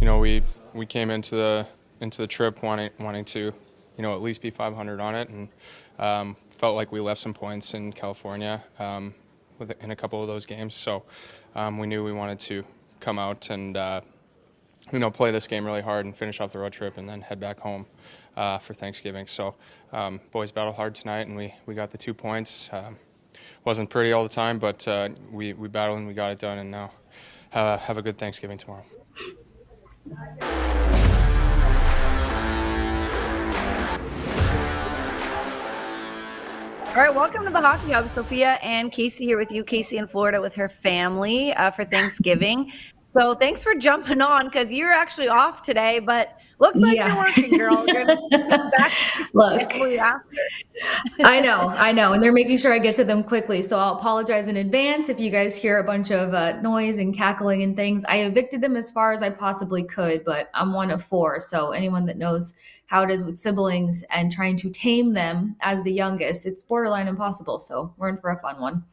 we came into the trip wanting to, at least be 500 on it, and felt like we left some points in California in a couple of those games. So we knew we wanted to come out and play this game really hard and finish off the road trip and then head back home for Thanksgiving. So boys battled hard tonight, and we got the 2 points. Wasn't pretty all the time, but we battled and we got it done, and now have a good Thanksgiving tomorrow. All right, welcome to the Hockey Hub. Sophia and Kasey here with you. Kasey in Florida with her family for Thanksgiving. So thanks for jumping on, because you're actually off today, but looks like you're working, girl. You're going to come back to after. I know. And they're making sure I get to them quickly. So I'll apologize in advance if you guys hear a bunch of noise and cackling and things. I evicted them as far as I possibly could, but I'm one of 4. So anyone that knows how it is with siblings and trying to tame them as the youngest, it's borderline impossible. So we're in for a fun one.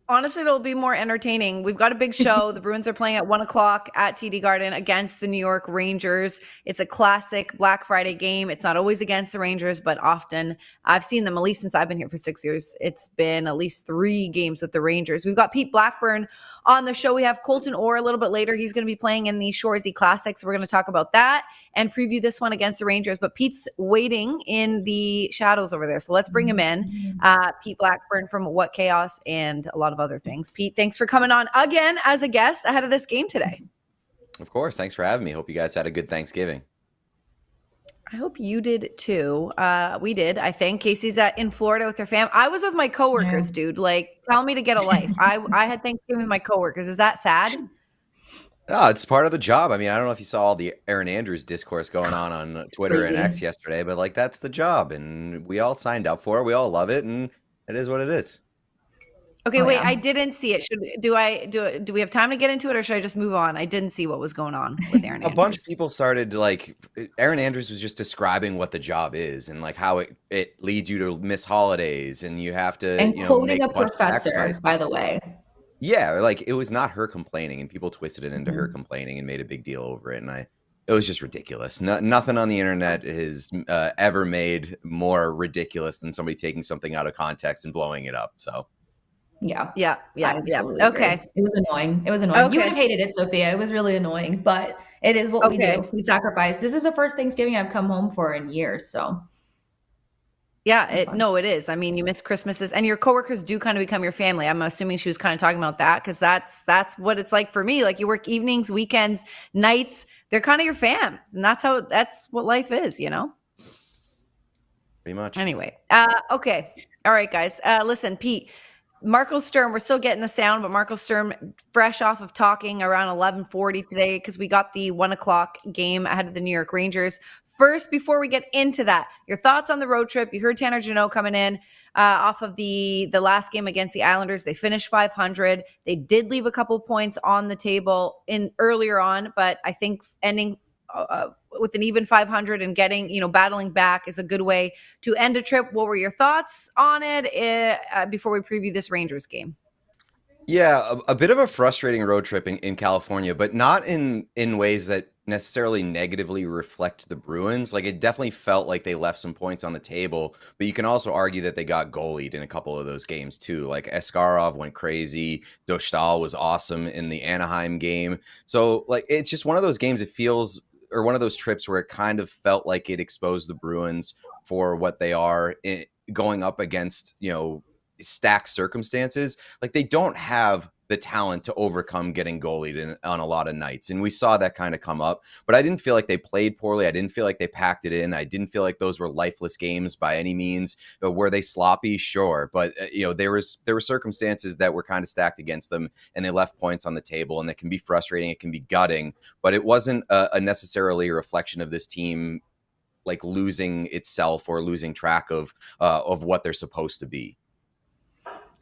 Honestly, it'll be more entertaining. We've got a big show. The Bruins are playing at 1 o'clock at TD Garden against the New York Rangers. It's a classic Black Friday game. It's not always against the Rangers, but often I've seen them, at least since I've been here for 6 years. It's been at least 3 games with the Rangers. We've got Pete Blackburn on the show. We have Colton Orr a little bit later. He's going to be playing in the Shoresy Classic. So we're going to talk about that and preview this one against the Rangers. But Pete's waiting in the shadows over there. So let's bring him in. Pete Blackburn from What Chaos and a lot of other things. Pete, thanks for coming on again as a guest ahead of this game today. Of course. Thanks for having me. Hope you guys had a good Thanksgiving. I hope you did too. We did, I think. Kasey's in Florida with her fam. I was with my coworkers, dude. Like, tell me to get a life. I had Thanksgiving with my coworkers. Is that sad? No, it's part of the job. I mean, I don't know if you saw all the Aaron Andrews discourse going on Twitter and X yesterday, but like, that's the job, and we all signed up for it. We all love it, and it is what it is. Okay, wait, I didn't see it. Do we have time to get into it, or should I just move on? I didn't see what was going on with Aaron Andrews. A bunch of people started, like, Aaron Andrews was just describing what the job is and like how it leads you to miss holidays and you have to, and quoting make a professor, by the way. Yeah, like, it was not her complaining, and people twisted it into her complaining and made a big deal over it, and it was just ridiculous. Nothing on the internet has ever made more ridiculous than somebody taking something out of context and blowing it up. So. Yeah. Totally okay. Agree. It was annoying. Okay. You would have hated it, Sophia. It was really annoying, but it is what we do. We sacrifice. This is the first Thanksgiving I've come home for in years. So. Yeah, it is. I mean, you miss Christmases, and your coworkers do kind of become your family. I'm assuming she was kind of talking about that, because that's what it's like for me. Like, you work evenings, weekends, nights. They're kind of your fam, and that's what life is, Pretty much. Anyway, okay. All right, guys. Listen, Pete. Marco Sturm, we're still getting the sound, but Marco Sturm, fresh off of talking around 11:40 today, because we got the 1 o'clock game ahead of the New York Rangers. First, before we get into that, your thoughts on the road trip. You heard Tanner Jeannot coming in off of the last game against the Islanders. They finished 500. They did leave a couple points on the table earlier on, but I think ending with an even 500 and getting, battling back is a good way to end a trip. What were your thoughts on it before we preview this Rangers game? Yeah, a bit of a frustrating road trip in California, but not in ways that necessarily negatively reflect the Bruins. Like, it definitely felt like they left some points on the table, but you can also argue that they got goalied in a couple of those games too. Like, Askarov went crazy. Dostal was awesome in the Anaheim game. So, like, it's just one of those games, or one of those trips where it kind of felt like it exposed the Bruins for what they are going up against, stacked circumstances. Like, they don't have the talent to overcome getting goalied on a lot of nights. And we saw that kind of come up, but I didn't feel like they played poorly. I didn't feel like they packed it in. I didn't feel like those were lifeless games by any means. Were they sloppy? Sure. But there were circumstances that were kind of stacked against them, and they left points on the table, and it can be frustrating. It can be gutting, but it wasn't a necessarily a reflection of this team, like, losing itself or losing track of what they're supposed to be.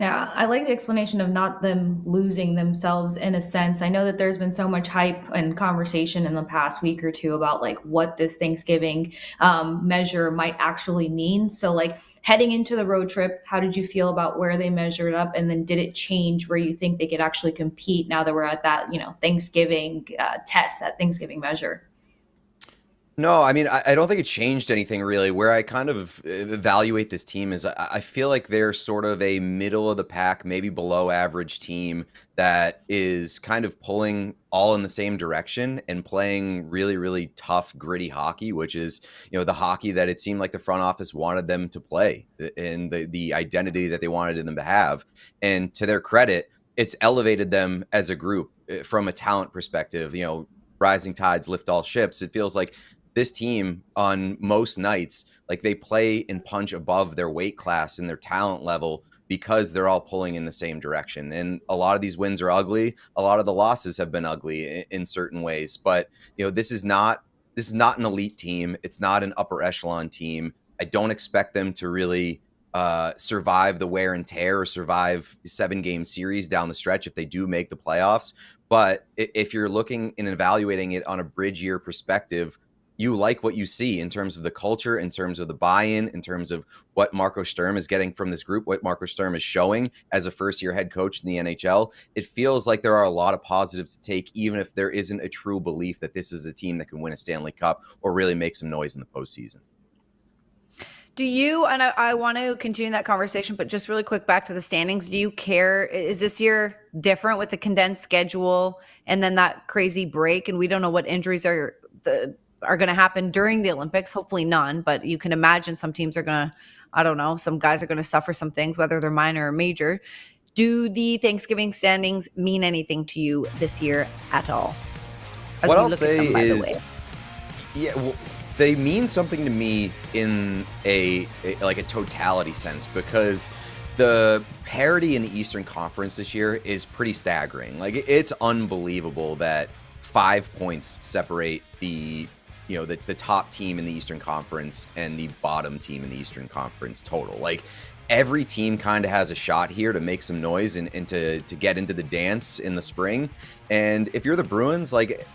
Yeah, I like the explanation of not them losing themselves in a sense. I know that there's been so much hype and conversation in the past week or two about like what this Thanksgiving measure might actually mean. So like heading into the road trip, how did you feel about where they measured up? And then did it change where you think they could actually compete now that we're at that, Thanksgiving test, that Thanksgiving measure? No, I mean, I don't think it changed anything really. Where I kind of evaluate this team is I feel like they're sort of a middle of the pack, maybe below average team that is kind of pulling all in the same direction and playing really, really tough, gritty hockey, which is, the hockey that it seemed like the front office wanted them to play and the identity that they wanted them to have. And to their credit, it's elevated them as a group from a talent perspective. Rising tides lift all ships. It feels like this team on most nights, like they play and punch above their weight class and their talent level because they're all pulling in the same direction. And a lot of these wins are ugly. A lot of the losses have been ugly in certain ways, but this is not an elite team. It's not an upper echelon team. I don't expect them to really survive the wear and tear or survive 7-game series down the stretch if they do make the playoffs. But if you're looking and evaluating it on a bridge year perspective, you like what you see in terms of the culture, in terms of the buy-in, in terms of what Marco Sturm is getting from this group, what Marco Sturm is showing as a first-year head coach in the NHL. It feels like there are a lot of positives to take, even if there isn't a true belief that this is a team that can win a Stanley Cup or really make some noise in the postseason. Do you, and I want to continue that conversation, but just really quick back to the standings. Do you care? Is this year different with the condensed schedule and then that crazy break? And we don't know what injuries are going to happen during the Olympics. Hopefully none, but you can imagine some teams are going to, I don't know, some guys are going to suffer some things, whether they're minor or major. Do the Thanksgiving standings mean anything to you this year at all? What I'll say is, they mean something to me in a totality sense, because the parity in the Eastern Conference this year is pretty staggering. Like, it's unbelievable that 5 points separate the top team in the Eastern Conference and the bottom team in the Eastern Conference total. Like, every team kind of has a shot here to make some noise and to get into the dance in the spring. And if you're the Bruins, like,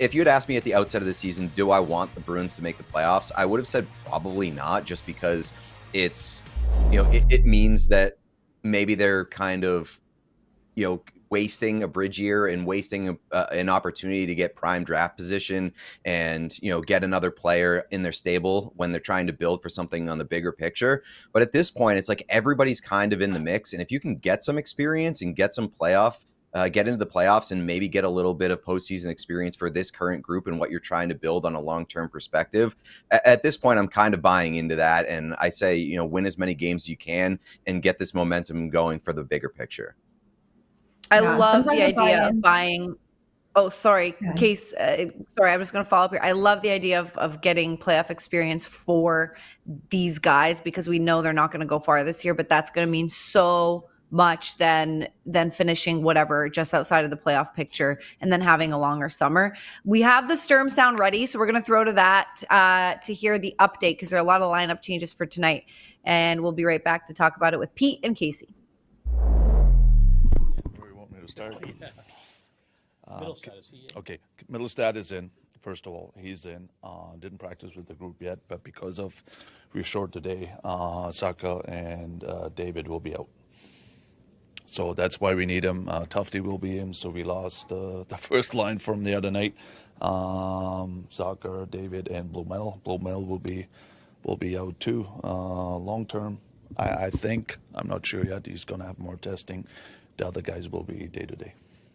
if you had asked me at the outset of the season, do I want the Bruins to make the playoffs? I would have said probably not, just because it's, it means that maybe they're kind of, wasting a bridge year and wasting an opportunity to get prime draft position and, get another player in their stable when they're trying to build for something on the bigger picture. But at this point, it's like everybody's kind of in the mix. And if you can get some experience and get some get into the playoffs and maybe get a little bit of postseason experience for this current group and what you're trying to build on a long-term perspective. At this point, I'm kind of buying into that. And I say, win as many games as you can and get this momentum going for the bigger picture. I love the idea of buying. Oh, sorry, Case. Sorry, I'm just going to follow up here. I love the idea of getting playoff experience for these guys, because we know they're not going to go far this year, but that's going to mean so much than finishing whatever just outside of the playoff picture and then having a longer summer. We have the Sturm sound ready, so we're going to throw to that to hear the update, because there are a lot of lineup changes for tonight, and we'll be right back to talk about it with Pete and Casey. Where you want me to start? Middlestad, is he in? Okay, Middlestad is in. First of all, he's in. Didn't practice with the group yet, but because of we're short today, Saka and David will be out. So that's why we need him. Tufty will be in, so we lost the first line from the other night. Saka, David, and Blumel. Blumel will be out too, long term. I think, I'm not sure yet. He's going to have more testing. The other guys will be day to day.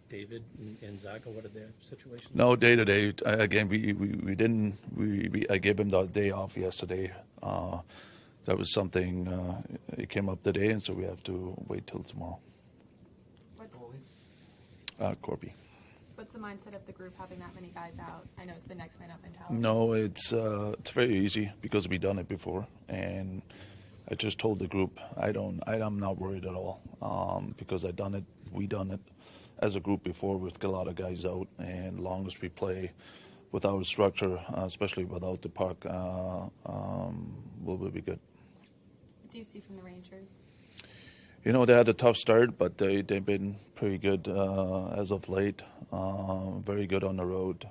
David and Zaka, what are their situations? No, day to day. Again, we didn't. I gave him the day off yesterday. That was something. It came up today, and so we have to wait till tomorrow. Corby. What's the mindset of the group having that many guys out? I know it's been next man up mentality. No, it's very easy because we've done it before, and I just told the group I'm not worried at all because we done it as a group before with a lot of guys out, and as long as we play with our structure, especially without the puck, we'll be good. What do you see from the Rangers? You know, they had a tough start, but they've been pretty good as of late. Very good on the road.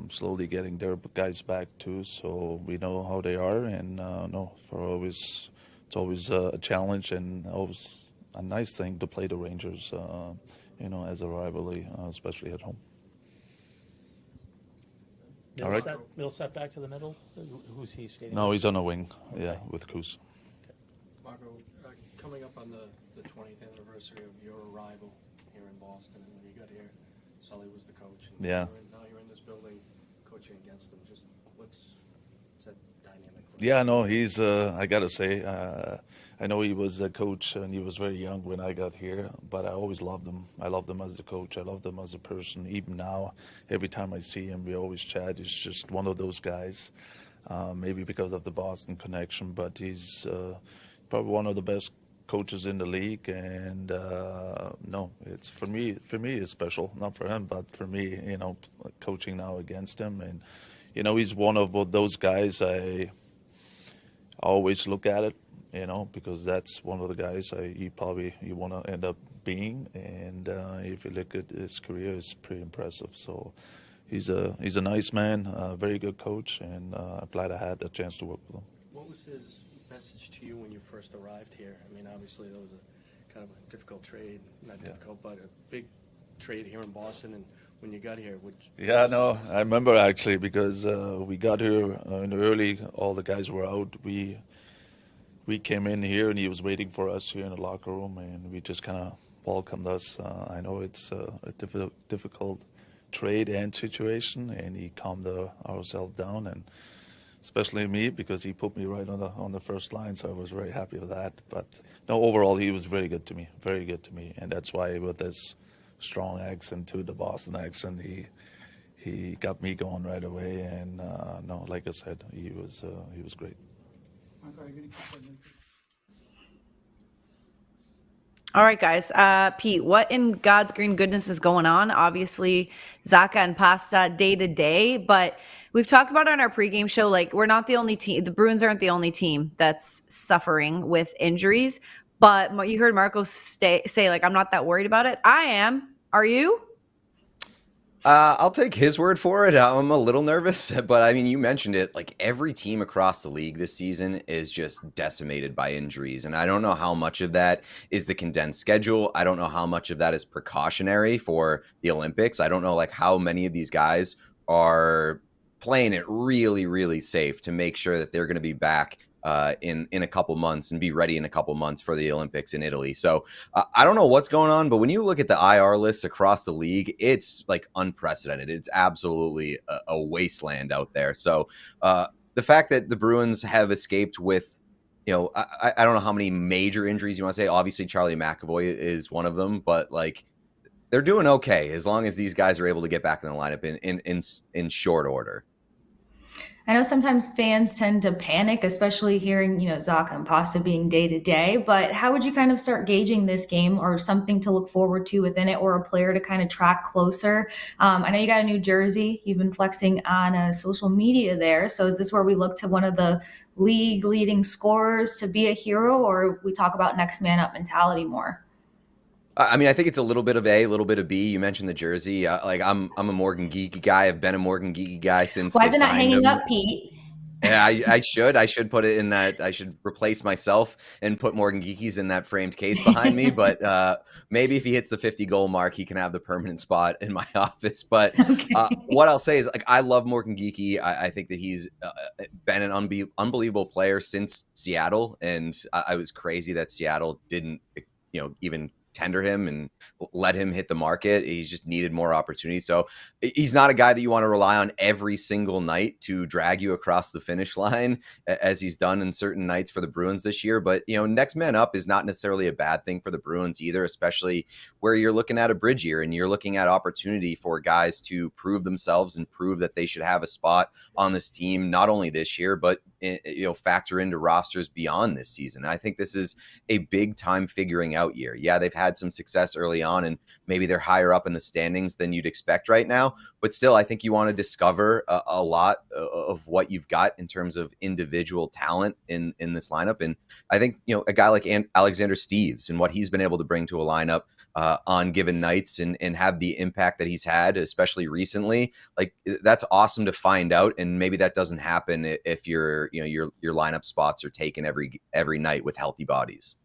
Slowly getting their guys back too, so we know how they are. And it's always a challenge and always a nice thing to play the Rangers. As a rivalry, especially at home. All right. Millsap back to the middle. Who's he skating? No, he's on a wing. Yeah, with Coos. Marco, coming up on the 20th anniversary of your arrival here in Boston, and when you got here, Sully was the coach. And Yeah. Now you're in this building coaching against him. Just what's that dynamic? Yeah, no, he's. I gotta say, I know he was a coach and he was very young when I got here, but I always loved him. I loved him as a coach. I loved him as a person. Even now, every time I see him, we always chat. He's just one of those guys. Maybe because of the Boston connection, but he's probably one of the best coaches in the league. And no, it's for me. It's special, not for him, but for me. Coaching now against him, and he's one of those guys. I always look at it, because that's one of the guys you want to end up being. And if you look at his career, it's pretty impressive. So he's a nice man, a very good coach, and I'm glad I had the chance to work with him. What was his message to you when you first arrived here? I mean, obviously that was a kind of a difficult trade, not difficult, but a big trade here in Boston. And when you got here, Yeah, no, I remember actually because we got here early. All the guys were out. We came in here and he was waiting for us here in the locker room, and we just kind of welcomed us. I know it's a difficult trade and situation, and he calmed ourselves down, and especially me because he put me right on the first line, so I was very happy with that. But no, overall he was very good to me, and that's why with this strong accent to the Boston accent, he got me going right away. And no, like I said, he was great. All right, guys. Pete, what in God's green goodness is going on? Obviously, Zacha and Pasta day to day, but we've talked about it on our pregame show. Like, we're not the only team. The Bruins aren't the only team that's suffering with injuries. But you heard Marco say, like, I'm not that worried about it. I am. Are you? I'll take his word for it. I'm a little nervous, but I mean, you mentioned it. Like every team across the league this season is just decimated by injuries. And I don't know how much of that is the condensed schedule. I don't know how much of that is precautionary for the Olympics. I don't know like how many of these guys are playing it really, really safe to make sure that they're going to be back in a couple months and be ready in a couple months for the Olympics in Italy. So I don't know what's going on, but when you look at the IR lists across the league, it's like unprecedented. It's absolutely a wasteland out there. So the fact that the Bruins have escaped with, I don't know how many major injuries you want to say. Obviously, Charlie McAvoy is one of them, but like they're doing okay as long as these guys are able to get back in the lineup in short order. I know sometimes fans tend to panic, especially hearing, Zacha and Pasta being day to day, but how would you kind of start gauging this game or something to look forward to within it or a player to kind of track closer? I know you got a new jersey. You've been flexing on social media there. So is this where we look to one of the league leading scorers to be a hero, or we talk about next man up mentality more? I mean, I think it's a little bit of A, a little bit of B. You mentioned the jersey. I'm a Morgan Geeky guy. I've been a Morgan Geeky guy since. Why is it not hanging up, Pete? Yeah, I should put it in that. I should replace myself and put Morgan Geeky's in that framed case behind me. But maybe if he hits the 50 goal mark, he can have the permanent spot in my office. But okay. What I'll say is, like, I love Morgan Geeky. I think that he's been an unbelievable player since Seattle, and I was crazy that Seattle didn't, even tender him and let him hit the market. He's just needed more opportunity. So he's not a guy that you want to rely on every single night to drag you across the finish line as he's done in certain nights for the Bruins this year. But, next man up is not necessarily a bad thing for the Bruins either, especially where you're looking at a bridge year and you're looking at opportunity for guys to prove themselves and prove that they should have a spot on this team, not only this year, but factor into rosters beyond this season. I think this is a big time figuring out year. Yeah, they've had some success early on, and maybe they're higher up in the standings than you'd expect right now. But still, I think you want to discover a lot of what you've got in terms of individual talent in this lineup. And I think, a guy like Alexander Steeves and what he's been able to bring to a lineup on given nights and have the impact that he's had, especially recently, like that's awesome to find out. And maybe that doesn't happen if your lineup spots are taken every night with healthy bodies.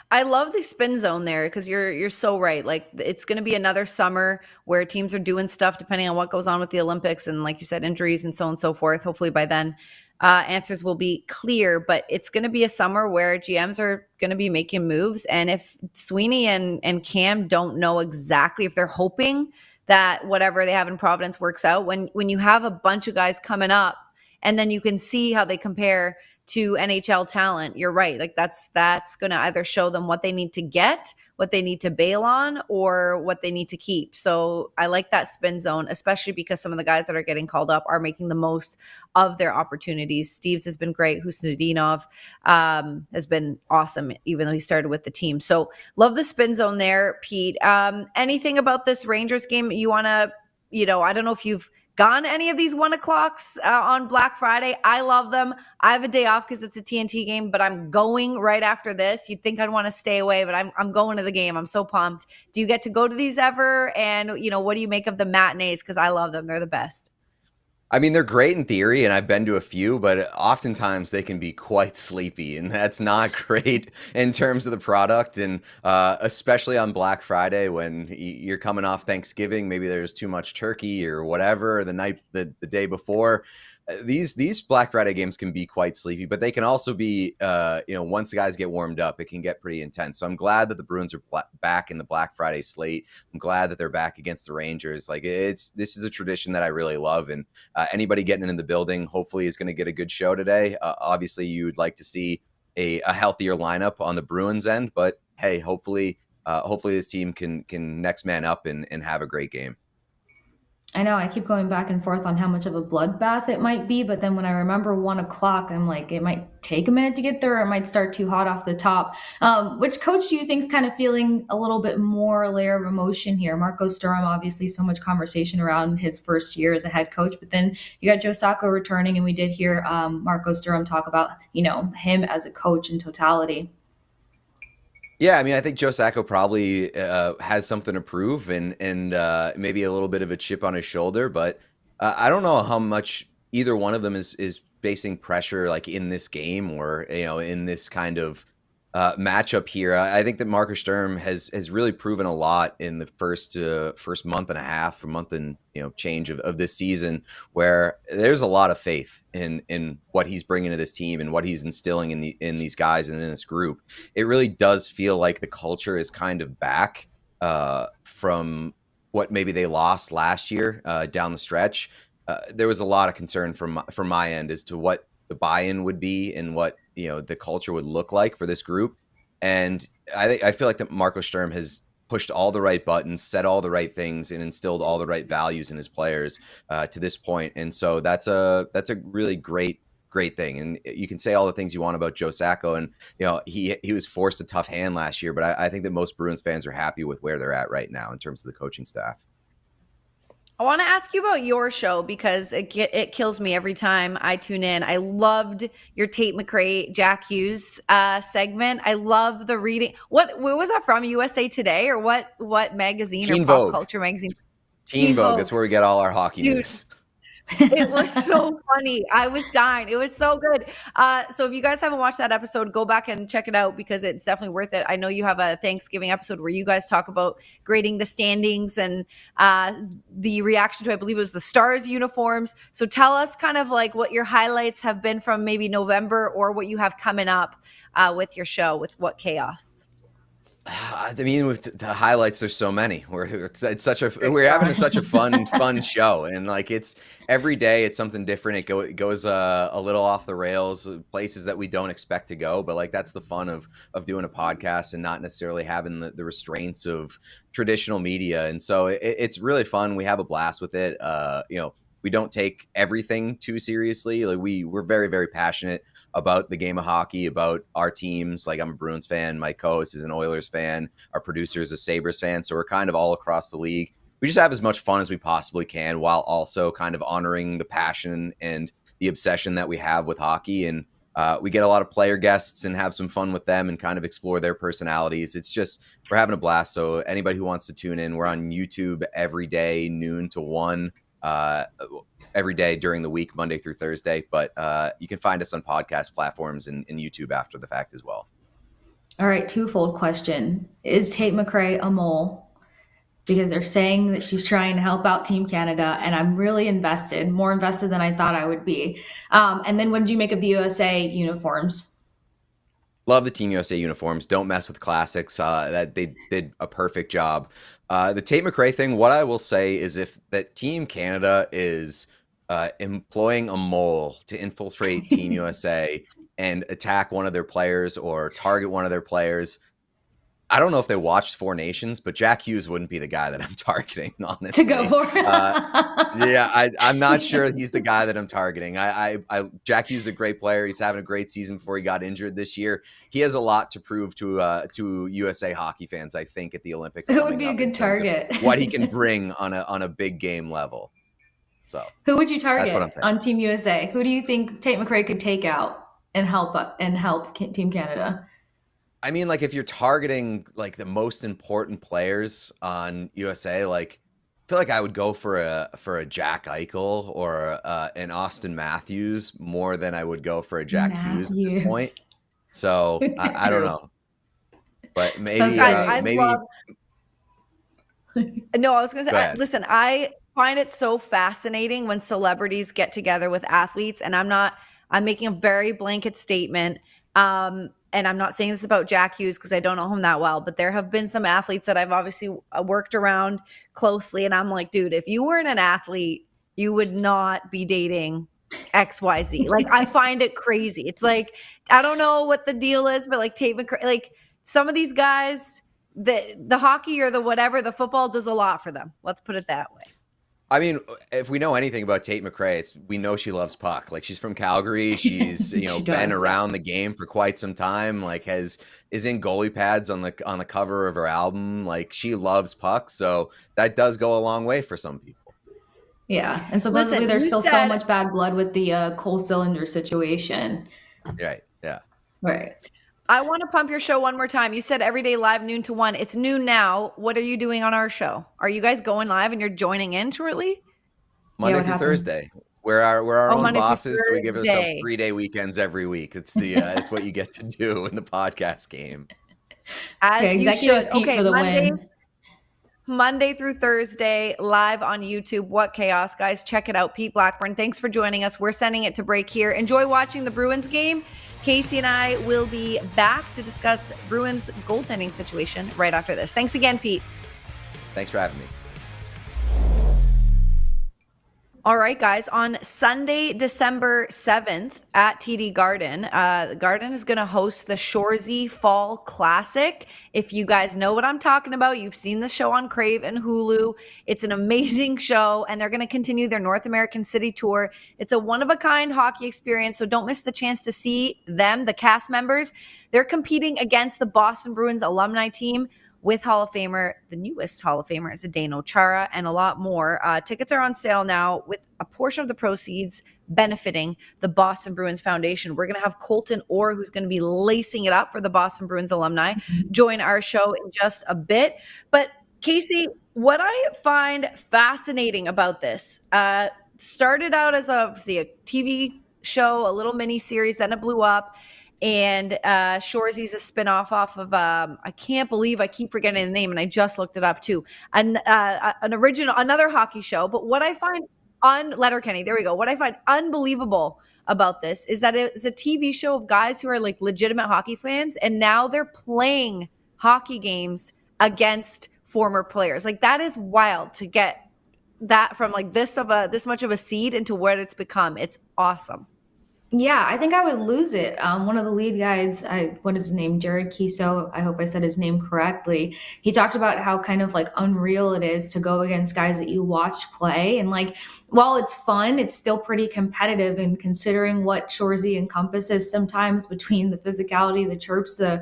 I love the spin zone there because you're so right. Like it's going to be another summer where teams are doing stuff depending on what goes on with the Olympics and, like you said, injuries and so on and so forth. Hopefully by then answers will be clear, but it's going to be a summer where GMs are going to be making moves. And if Sweeney and Cam don't know exactly, if they're hoping that whatever they have in Providence works out, when you have a bunch of guys coming up and then you can see how they compare to NHL talent, you're right. Like that's going to either show them what they need to get, what they need to bail on, or what they need to keep. So I like that spin zone, especially because some of the guys that are getting called up are making the most of their opportunities. Steeves has been great. Husnudinov has been awesome, even though he started with the team. So love the spin zone there, Pete. Anything about this Rangers game you want to, I don't know if you've gone to any of these 1 o'clocks on Black Friday. I love them. I have a day off because it's a TNT game, but I'm going right after this. You'd think I'd want to stay away, but I'm going to the game. I'm so pumped. Do you get to go to these ever? And, what do you make of the matinees? Because I love them. They're the best. I mean, they're great in theory, and I've been to a few, but oftentimes they can be quite sleepy, and that's not great in terms of the product. And especially on Black Friday when you're coming off Thanksgiving, maybe there's too much turkey or whatever the day before. These Black Friday games can be quite sleepy, but they can also be, once the guys get warmed up, it can get pretty intense. So I'm glad that the Bruins are back in the Black Friday slate. I'm glad that they're back against the Rangers. Like this is a tradition that I really love, and anybody getting in the building hopefully is going to get a good show today. Obviously, you would like to see a healthier lineup on the Bruins end, but hey, hopefully this team can next man up and have a great game. I know I keep going back and forth on how much of a bloodbath it might be, but then when I remember 1 o'clock, I'm like, it might take a minute to get there, or it might start too hot off the top. Which coach do you think is kind of feeling a little bit more layer of emotion here? Marco Sturm, obviously so much conversation around his first year as a head coach, but then you got Joe Sacco returning, and we did hear Marco Sturm talk about, him as a coach in totality. Yeah, I mean, I think Joe Sacco probably has something to prove and maybe a little bit of a chip on his shoulder, but I don't know how much either one of them is facing pressure like in this game or in this kind of matchup here. I think that Marcus Sturm has really proven a lot in the first month and a half, a month and change of this season, where there's a lot of faith in what he's bringing to this team and what he's instilling in these guys and in this group. It really does feel like the culture is kind of back from what maybe they lost last year down the stretch. There was a lot of concern from my end as to what the buy-in would be and what the culture would look like for this group. And I feel like that Marco Sturm has pushed all the right buttons, said all the right things, and instilled all the right values in his players to this point. And so that's a really great thing. And you can say all the things you want about Joe Sacco, and he was forced a tough hand last year, but I think that most Bruins fans are happy with where they're at right now in terms of the coaching staff. I want to ask you about your show because it kills me every time I tune in. I loved your Tate McRae, Jack Hughes segment. I love the reading. Where was that from? USA Today or what magazine? Teen or Pop Vogue. Culture magazine? Teen Vogue. That's where we get all our hockey news. It was so funny. I was dying. It was so good. So if you guys haven't watched that episode, go back and check it out because it's definitely worth it. I know you have a Thanksgiving episode where you guys talk about grading the standings and the reaction to, I believe it was the Stars uniforms. So tell us kind of like what your highlights have been from maybe November or what you have coming up with your show with What Chaos. I mean, with the highlights, there's so many. We're having such a fun show, and like it's every day it's something different. It goes a little off the rails, places that we don't expect to go. But like that's the fun of doing a podcast and not necessarily having the restraints of traditional media. And so it's really fun. We have a blast with it. we don't take everything too seriously. Like we're very, very passionate about the game of hockey, about our teams. Like I'm a Bruins fan, my co-host is an Oilers fan, our producer is a Sabres fan. So we're kind of all across the league. We just have as much fun as we possibly can while also kind of honoring the passion and the obsession that we have with hockey. And we get a lot of player guests and have some fun with them and kind of explore their personalities. It's just, we're having a blast. So anybody who wants to tune in, we're on YouTube every day, noon to 1, every day during the week, Monday through Thursday. But you can find us on podcast platforms and YouTube after the fact as well. All right, twofold question. Is Tate McRae a mole? Because they're saying that she's trying to help out Team Canada, and I'm really invested, more invested than I thought I would be. And then what did you make of the USA uniforms? Love the Team USA uniforms. Don't mess with classics. That they did a perfect job. The Tate McRae thing, what I will say is if that Team Canada is employing a mole to infiltrate Team USA and attack one of their players or target one of their players, I don't know if they watched Four Nations, but Jack Hughes wouldn't be the guy that I'm targeting, honestly. To go for I'm not sure he's the guy that I'm targeting. Jack Hughes is a great player. He's having a great season before he got injured this year. He has a lot to prove to USA hockey fans, I think, at the Olympics. Who would be a good target? What he can bring on a big game level. So who would you target on Team USA? Who do you think Tate McRae could take out and help Team Canada? I mean, like if you're targeting like the most important players on USA, like I feel like I would go for a Jack Eichel or an Austin Matthews more than I would go for a Jack Hughes at this point. So I don't know, but maybe maybe. No, I was going to say, listen, I find it so fascinating when celebrities get together with athletes, and I'm making a very blanket statement. And I'm not saying this about Jack Hughes because I don't know him that well, but there have been some athletes that I've obviously worked around closely. And I'm like, dude, if you weren't an athlete, you would not be dating XYZ. Like, I find it crazy. It's like, I don't know what the deal is, but like Tate McRae, like some of these guys, the hockey or the whatever, the football does a lot for them. Let's put it that way. I mean, if we know anything about Tate McRae, we know she loves puck. Like she's from Calgary. She's, been around the game for quite some time, like is in goalie pads on the cover of her album. Like she loves puck. So that does go a long way for some people. Yeah. And supposedly there's still so much bad blood with the Cole Cylinder situation. Right. Yeah. Right. I want to pump your show one more time. You said every day live noon to 1. It's noon now. What are you doing on our show? Are you guys going live and you're joining in shortly? Monday through Thursday. We're our own bosses, so we give ourselves 3-day weekends every week. It's it's what you get to do in the podcast game. As you should. Pete for the win. Kasey through Thursday, live on YouTube. What chaos, guys. Check it out. Pete Blackburn, thanks for joining us. We're sending it to break here. Enjoy watching the Bruins game. Kasey and I will be back to discuss Bruins goaltending situation right after this. Thanks again, Pete. Thanks for having me. All right, guys. On Sunday, December 7th at TD Garden, the Garden is going to host the Shoresy Fall Classic. If you guys know what I'm talking about, you've seen the show on Crave and Hulu. It's an amazing show, and they're going to continue their North American City Tour. It's a one-of-a-kind hockey experience, so don't miss the chance to see them, the cast members. They're competing against the Boston Bruins alumni team with Hall of Famer, the newest Hall of Famer, Zdeno Chara, and a lot more. Tickets are on sale now with a portion of the proceeds benefiting the Boston Bruins Foundation. We're going to have Colton Orr, who's going to be lacing it up for the Boston Bruins alumni, join our show in just a bit. But Kasey, what I find fascinating about this, started out as obviously a TV show, a little mini series, then it blew up. And Shoresy's a spinoff off of I can't believe I keep forgetting the name, and I just looked it up too. Another hockey show. But what I find Letterkenny, there we go. What I find unbelievable about this is that it's a TV show of guys who are like legitimate hockey fans, and now they're playing hockey games against former players. Like that is wild to get that from like this much of a seed into what it's become. It's awesome. Yeah, I think I would lose it. One of the lead guides, what is his name? Jared Kiso. I hope I said his name correctly. He talked about how kind of like unreal it is to go against guys that you watch play. And like, while it's fun, it's still pretty competitive. And considering what Shoresy encompasses sometimes between the physicality, the chirps, the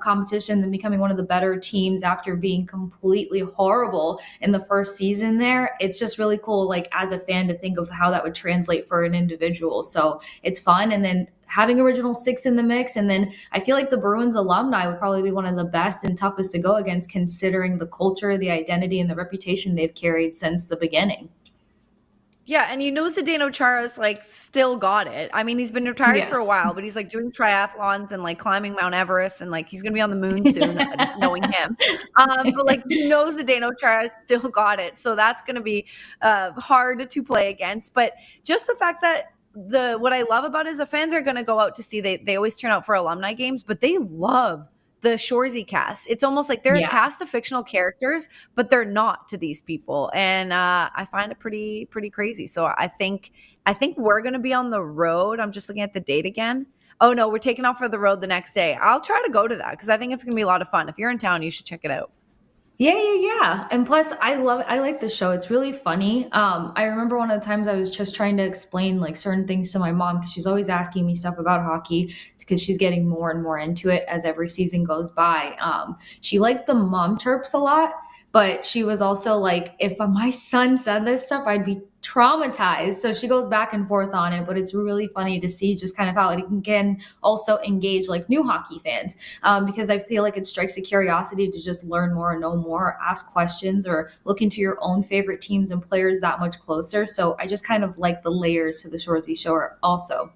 competition, then becoming one of the better teams after being completely horrible in the first season there, it's just really cool, like as a fan, to think of how that would translate for an individual. So it's fun. And then having original six in the mix. And then I feel like the Bruins alumni would probably be one of the best and toughest to go against, considering the culture, the identity, and the reputation they've carried since the beginning. Yeah, and Zdeno Chara's like still got it. I mean, he's been retired for a while, but he's like doing triathlons and like climbing Mount Everest, and like he's gonna be on the moon soon, knowing him. But like Zdeno Chara's still got it, so that's gonna be hard to play against. But just the fact that what I love about it is the fans are gonna go out to see. They always turn out for alumni games, but they love the Shoresy cast. It's almost like they're a cast of fictional characters, but they're not to these people. And I find it pretty crazy. So I think we're going to be on the road. I'm just looking at the date again. Oh no, we're taking off for the road the next day. I'll try to go to that because I think it's going to be a lot of fun. If you're in town, you should check it out. Yeah. And plus, I like the show. It's really funny. I remember one of the times I was just trying to explain like certain things to my mom, because she's always asking me stuff about hockey, because she's getting more and more into it as every season goes by. She liked the mom chirps a lot, but she was also like, if my son said this stuff, I'd be traumatized. So she goes back and forth on it, but it's really funny to see just kind of how it can also engage like new hockey fans, because I feel like it strikes a curiosity to just learn more and know more, ask questions, or look into your own favorite teams and players that much closer. So I just kind of like the layers to the Shoresy show also.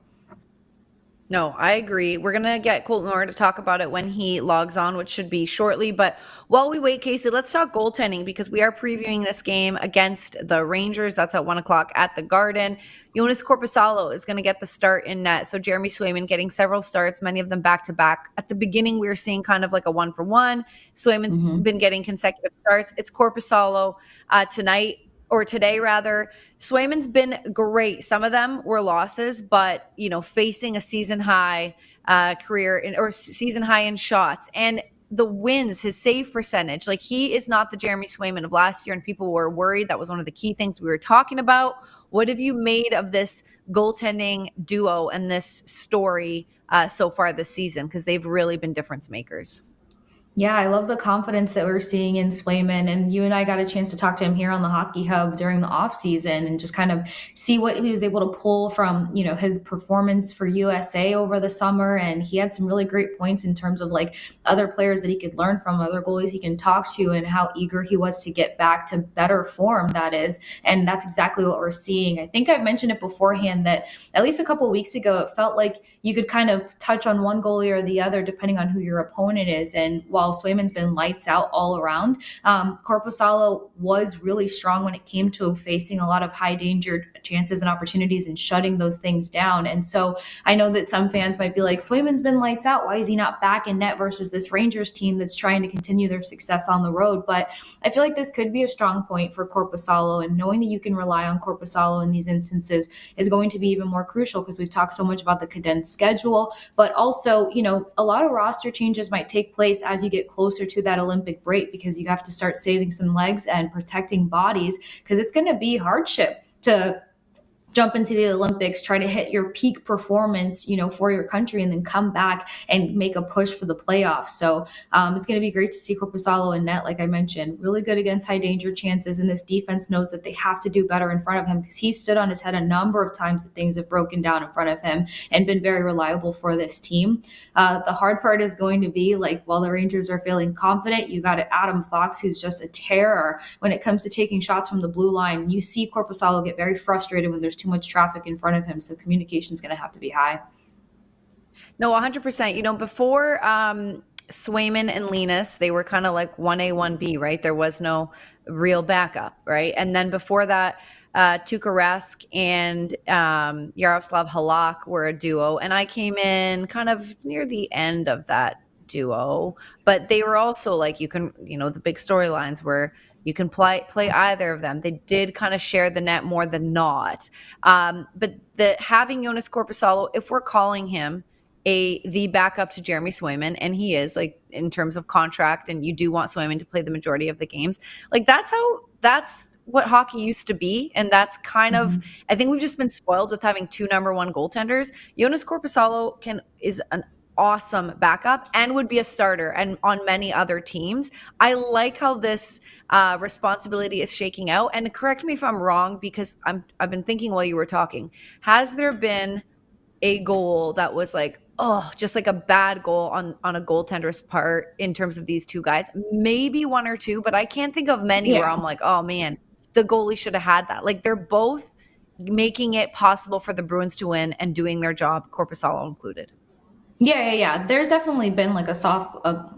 No, I agree. We're going to get Colton Orr to talk about it when he logs on, which should be shortly. But while we wait, Kasey, let's talk goaltending, because we are previewing this game against the Rangers. That's at 1 o'clock at the Garden. Joonas Korpisalo is going to get the start in net. So Jeremy Swayman getting several starts, many of them back-to-back. At the beginning, we were seeing kind of like a 1-for-1. Swayman's been getting consecutive starts. It's Korpisalo tonight. Or today, rather. Swayman's been great. Some of them were losses, but facing a season high season high in shots, and the wins, his save percentage, like he is not the Jeremy Swayman of last year, and people were worried. That was one of the key things we were talking about. What have you made of this goaltending duo and this story so far this season? Because they've really been difference makers. Yeah, I love the confidence that we're seeing in Swayman, and you and I got a chance to talk to him here on the Hockey Hub during the off season and just kind of see what he was able to pull from, his performance for USA over the summer. And he had some really great points in terms of like other players that he could learn from, other goalies he can talk to, and how eager he was to get back to better form, that is. And that's exactly what we're seeing. I think I've mentioned it beforehand that at least a couple of weeks ago, it felt like you could kind of touch on one goalie or the other depending on who your opponent is. And while Swayman's been lights out all around, Korpisalo was really strong when it came to facing a lot of high danger chances and opportunities and shutting those things down. And so I know that some fans might be like, Swayman's been lights out. Why is he not back in net versus this Rangers team that's trying to continue their success on the road? But I feel like this could be a strong point for Korpisalo, and knowing that you can rely on Korpisalo in these instances is going to be even more crucial, because we've talked so much about the condensed schedule, but also, a lot of roster changes might take place as you get closer to that Olympic break, because you have to start saving some legs and protecting bodies, because it's going to be hardship to jump into the Olympics, try to hit your peak performance, for your country, and then come back and make a push for the playoffs. So it's going to be great to see Korpisalo in net, like I mentioned, really good against high danger chances. And this defense knows that they have to do better in front of him, because he's stood on his head a number of times that things have broken down in front of him and been very reliable for this team. The hard part is going to be like, while the Rangers are feeling confident, you got Adam Fox, who's just a terror when it comes to taking shots from the blue line. You see Korpisalo get very frustrated when there's too much traffic in front of him. So communication is going to have to be high. No, 100%. Before Swayman and Linus, they were kind of like 1A, 1B, right? There was no real backup, right? And then before that, Tuukka Rask and Yaroslav Halak were a duo. And I came in kind of near the end of that duo. But they were also like, the big storylines were You can play either of them. They did kind of share the net more than not. But having Joonas Korpisalo, if we're calling him the backup to Jeremy Swayman, and he is, like, in terms of contract, and you do want Swayman to play the majority of the games, like, that's what hockey used to be. And that's kind of, I think we've just been spoiled with having two number one goaltenders. Joonas Korpisalo is an awesome backup and would be a starter and on many other teams. I like how this responsibility is shaking out. And correct me if I'm wrong, because I've been thinking while you were talking, has there been a goal that was like, oh, just like a bad goal on a goaltender's part in terms of these two guys? Maybe one or two, but I can't think of many where I'm like, oh man, the goalie should have had that. Like, they're both making it possible for the Bruins to win and doing their job, Korpisalo included. Yeah. There's definitely been like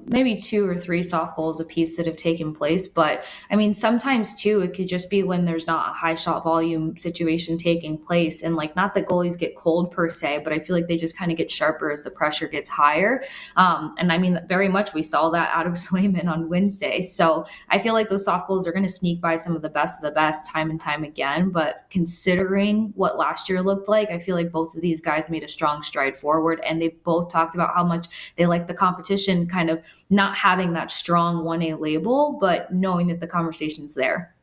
maybe 2 or 3 soft goals apiece that have taken place. But I mean, sometimes too, it could just be when there's not a high shot volume situation taking place. And like, not that goalies get cold per se, but I feel like they just kind of get sharper as the pressure gets higher. And I mean, very much we saw that out of Swayman on Wednesday. So I feel like those soft goals are going to sneak by some of the best time and time again. But considering what last year looked like, I feel like both of these guys made a strong stride forward, and they both talked about how much they like the competition kind of not having that strong 1A label, but knowing that the conversation's there.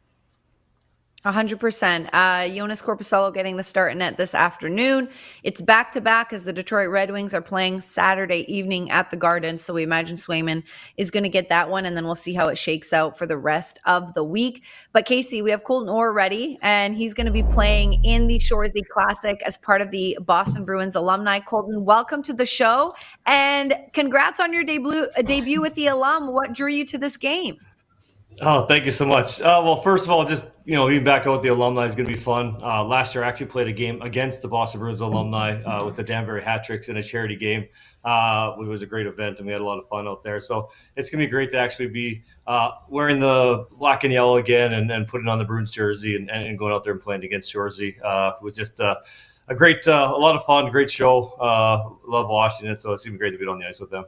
100%. Joonas Korpisalo getting the start in net this afternoon. It's back-to-back as the Detroit Red Wings are playing Saturday evening at the Garden. So we imagine Swayman is going to get that one, and then we'll see how it shakes out for the rest of the week. But Kasey, we have Colton Orr ready, and he's going to be playing in the Shoresy Classic as part of the Boston Bruins alumni. Colton, welcome to the show, and congrats on your debut with the alum. What drew you to this game? Oh, thank you so much. Well, first of all, just, being back out with the alumni is going to be fun. Last year, I actually played a game against the Boston Bruins alumni with the Danbury Hat Tricks in a charity game. It was a great event, and we had a lot of fun out there. So it's going to be great to actually be wearing the black and yellow again and putting on the Bruins jersey and going out there and playing against Shoresy. It was just a lot of fun, great show. Love watching it, so it's going to be great to be on the ice with them.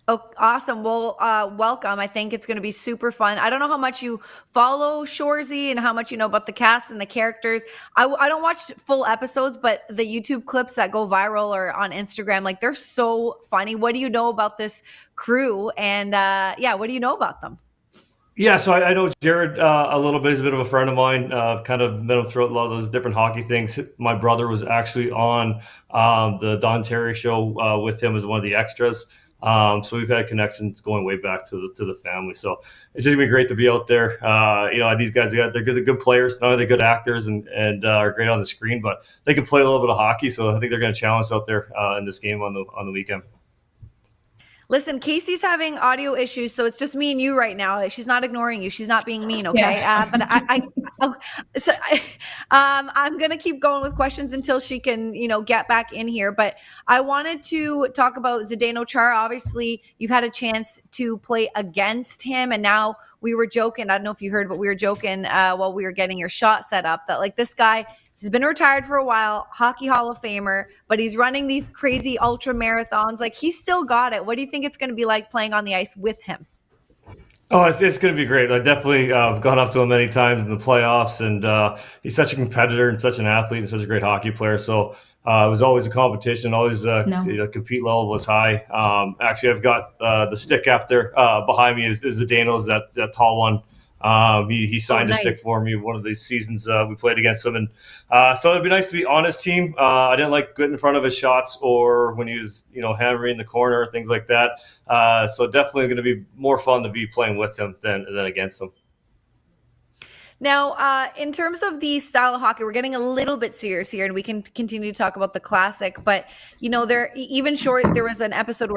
Oh, awesome. Well, welcome. I think it's going to be super fun. I don't know how much you follow Shoresy and how much you know about the cast and the characters. I don't watch full episodes, but the YouTube clips that go viral or on Instagram, like, they're so funny. What do you know about this crew? And what do you know about them? Yeah, so I know Jared a little bit. He's a bit of a friend of mine. I've kind of met him throughout a lot of those different hockey things. My brother was actually on the Don Terry show with him as one of the extras. So we've had connections going way back to the family. So it's just gonna be great to be out there. These guys, they're good players. Not only they're good actors and are great on the screen, but they can play a little bit of hockey. So I think they're going to challenge us out there in this game on the weekend. Listen, Kasey's having audio issues, so it's just me and you right now. She's not ignoring you. She's not being mean, okay? Yes. But I'm going to keep going with questions until she can, get back in here. But I wanted to talk about Zdeno Chara. Obviously, you've had a chance to play against him, and now we were joking. I don't know if you heard, but we were joking while we were getting your shot set up that, like, this guy, he's been retired for a while, Hockey Hall of Famer, but he's running these crazy ultra marathons. Like, he's still got it. What do you think it's going to be like playing on the ice with him? Oh, it's going to be great. I definitely have gone up to him many times in the playoffs, and he's such a competitor and such an athlete and such a great hockey player. So it was always a competition, always compete level was high. Actually, I've got the stick up there behind me is Zdeno's, that tall one. He signed a stick for me one of the seasons we played against him, and so it'd be nice to be on his team. I didn't like getting in front of his shots or when he was hammering the corner, things like that. So definitely going to be more fun to be playing with him than against him. Now, in terms of the style of hockey, we're getting a little bit serious here, and we can continue to talk about the classic. But there was an episode